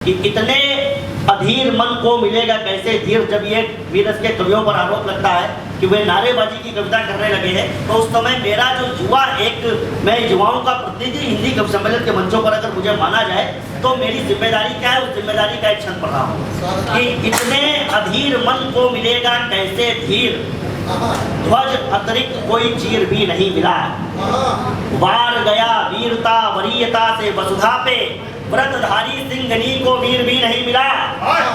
कि इतने अधीर मन को मिलेगा कैसे धीर, जब ये वीरस के कवियों पर आरोप लगता है कि वे नारेबाजी की कविता करने लगे हैं। तो उस समय मेरा जो मैं युवाओं का प्रतिनिधि हिंदी कवि सम्मेलन के मंचों पर अगर मुझे माना जाए तो मेरी जिम्मेदारी क्या है, उस जिम्मेदारी का एक क्षण पढ़ रहा हूँ कि इतने अधीर मन को मिलेगा कैसे धीर, ध्वज अतिरिक्त कोई चीर भी नहीं मिला। वार गया वीरता वरीयता से वसुधा पे, व्रतधारी सिंघनी को वीर भी नहीं मिला।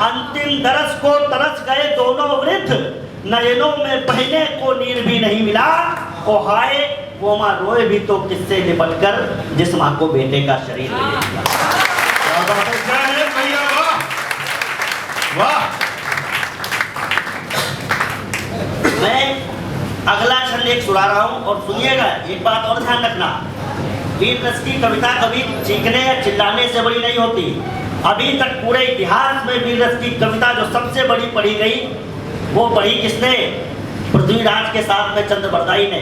अंतिम दरस को तरस गए दोनों वृद्ध, नयनों में पहने को नीर भी नहीं मिला। ओ हाय वो माँ रोए भी तो किससे लिपट कर, जिस माँ को बेटे का शरीर मिला। मैं अगला छंद एक सुना रहा हूँ और सुनिएगा, एक बात और ध्यान रखना, वीर रस की कविता कभी चीखने या चिल्लाने से बड़ी नहीं होती। अभी तक पूरे इतिहास में वीर रस की कविता जो सबसे बड़ी पढ़ी गई वो पढ़ी किसने? पृथ्वीराज के साथ में चंद्रबरदाई ने,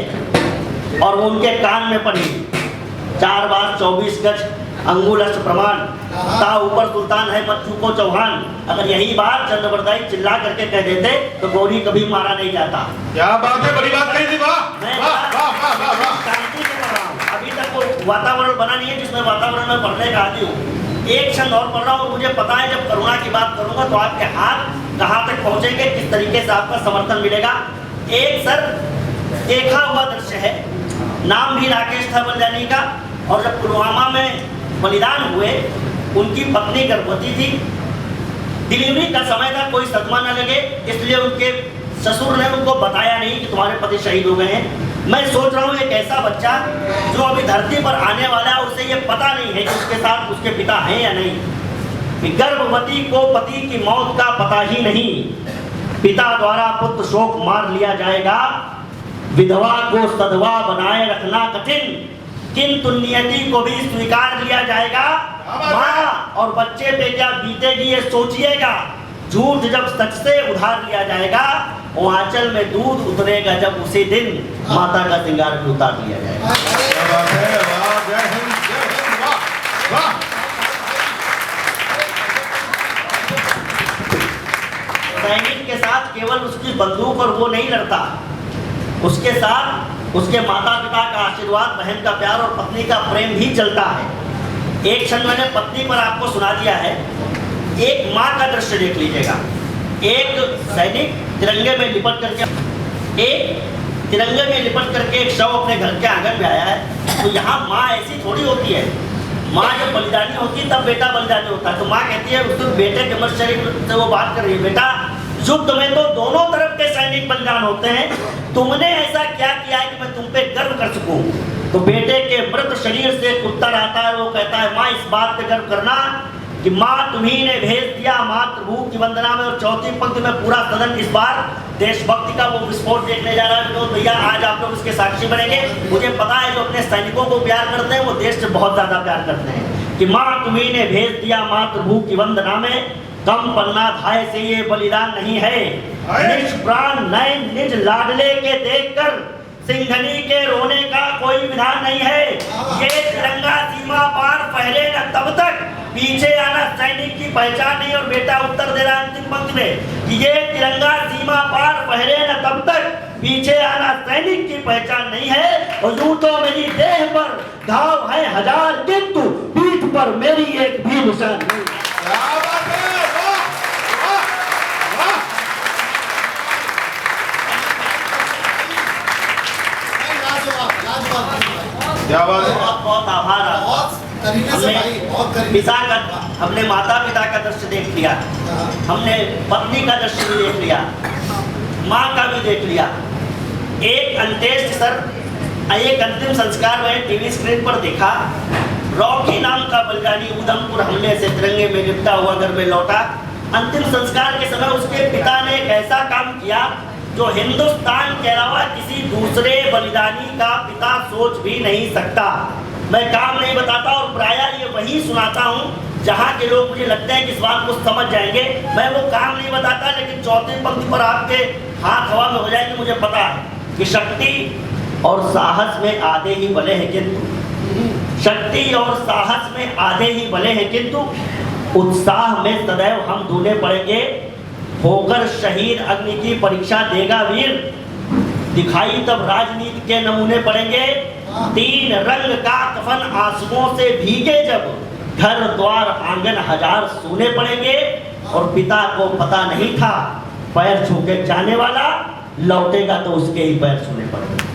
और वो उनके कान में पढ़ी। 4 बार 24 गज अंगुल अष्ट प्रमाण, ता ऊपर सुल्तान है मत चूको चौहान। अगर यही बात चंद्रबरदाई चिल्ला करके कह देते तो गौरी कभी मारा नहीं जाता। क्या बात है, बड़ी बात कही थी। मैं शांति से पढ़ रहा हूँ, अभी तक वो वातावरण बना नहीं है जिसमें वातावरण में पढ़ने का आदि हूँ। एक क्षण और पढ़ रहा हूँ, मुझे पता है जब करुणा की बात करूंगा तो आपके हाथ कहाँ तक पहुंचेंगे, किस तरीके से आपका समर्थन मिलेगा। एक सर देखा हुआ दृश्य है, नाम भी राकेश था बलिदानी का, और जब पुलवामा में बलिदान हुए उनकी पत्नी गर्भवती थी, डिलीवरी का समय था, कोई सदमा न लगे इसलिए उनके ससुर ने उनको बताया नहीं कि तुम्हारे पति शहीद हो गए हैं। मैं सोच रहा हूँ एक ऐसा बच्चा जो अभी धरती पर आने वाला है, उसे ये पता नहीं है कि उसके साथ उसके पिता हैं या नहीं। गर्भवती को पति की मौत का पता ही नहीं, पिता द्वारा पुत्र शोक मार लिया जाएगा। विधवा को सधवा बनाए रखना कठिन, किंतु नियति को भी स्वीकार लिया जाएगा। माँ और बच्चे पे क्या बीतेगी ये सोचिएगा। झूठ जब सच से उधार लिया जाएगा, वो आंचल में दूध उतरेगा जब उसी दिन माता का श्रृंगार भी उतार लिया जाएगा। सैनिक के साथ केवल उसकी बंदूक और वो नहीं लड़ता, उसके साथ उसके माता पिता का आशीर्वाद, बहन का प्यार और पत्नी का प्रेम भी चलता है। एक क्षण मैंने पत्नी पर आपको सुना दिया है, एक माँ का दृश्य देख लीजिएगा। एक सैनिक तिरंगे में लिपट करके एक शव अपने घर के आंगन में आया है। तो यहाँ माँ ऐसी थोड़ी होती है, माँ जब बलिदानी होती है तब बेटा बलिदानी होता है। तो माँ कहती है उस बेटे के मर्द शरीर से वो बात कर रही है, बेटा युद्ध में तो दोनों तरफ के सैनिक बलिदान होते हैं, तुमने ऐसा क्या किया है कि मैं तुम पे गर्व कर सकूं। तो बेटे के मृत शरीर से उत्तर आता है, वो कहता है माँ इस बात पे गर्व करना कि माँ तुम्ही ने भेज दिया मातृभू की वंदना में। और चौथी पंक्ति में पूरा सदन इस बार देशभक्ति का वो विस्फोट देखने जा रहा है। विनोद भैया आज आप लोग इसके साक्षी बनेंगे। मुझे पता है जो अपने सैनिकों को प्यार करते हैं वो देश से बहुत ज्यादा प्यार करते हैं कि माँ तुम्ही ने भेज दिया मातृभू की वंदना में, कम पन्ना धाय से ये बलिदान नहीं है। निज प्राण नए निज लाडले के देखकर सिंघनी के रोने का कोई विधान नहीं है। ये तिरंगा सीमा पार फहरे न तब तक, पीछे आना सैनिक की पहचान नहीं। और बेटा उत्तर दे रहा है अंतिम पंक्ति में कि ये तिरंगा सीमा पार फहरे न तब तक, पीछे आना सैनिक की पहचान नहीं है। और यूं तो मेरी देह पर घाव है 1000 किंतु पीठ पर मेरी एक भी निशान नहीं। क्या बात है, बहुत आभार। हमने माता पिता का दृश्य देख लिया, हमने पत्नी का दृश्य भी देख लिया, माँ का भी देख लिया। एक अंत्येष्टि सर, एक अंतिम संस्कार में टीवी स्क्रीन पर देखा। रॉकी नाम का बलिदानी उधमपुर हमले से तिरंगे में लिपटा हुआ घर में लौटा। अंतिम संस्कार के समय उसके पिता ने एक ऐसा काम किया जो हिंदुस्तान के अलावा किसी दूसरे बलिदानी का पिता सोच भी नहीं सकता। मैं काम नहीं बताता और प्रायः ये वही सुनाता हूँ जहाँ के लोग मुझे लगता है कि इस बात को समझ जाएंगे। मैं वो काम नहीं बताता, लेकिन चौथी पंक्ति पर आपके हाथ हवा में हो जाएगी। मुझे पता है कि शक्ति और साहस में आधे ही भले हैं, किंतु शक्ति और साहस में आधे ही भले हैं, किंतु उत्साह में सदैव हम डूले पड़ेंगे, होकर शहीद अग्नि की परीक्षा देगा वीर, दिखाई तब राजनीति के नमूने पड़ेंगे। 3 रंग का कफन आंसुओं से भीगे जब, घर द्वार आंगन हजार सूने पड़ेंगे। और पिता को पता नहीं था पैर छू के जाने वाला, लौटेगा तो उसके ही पैर छूने पड़ेंगे।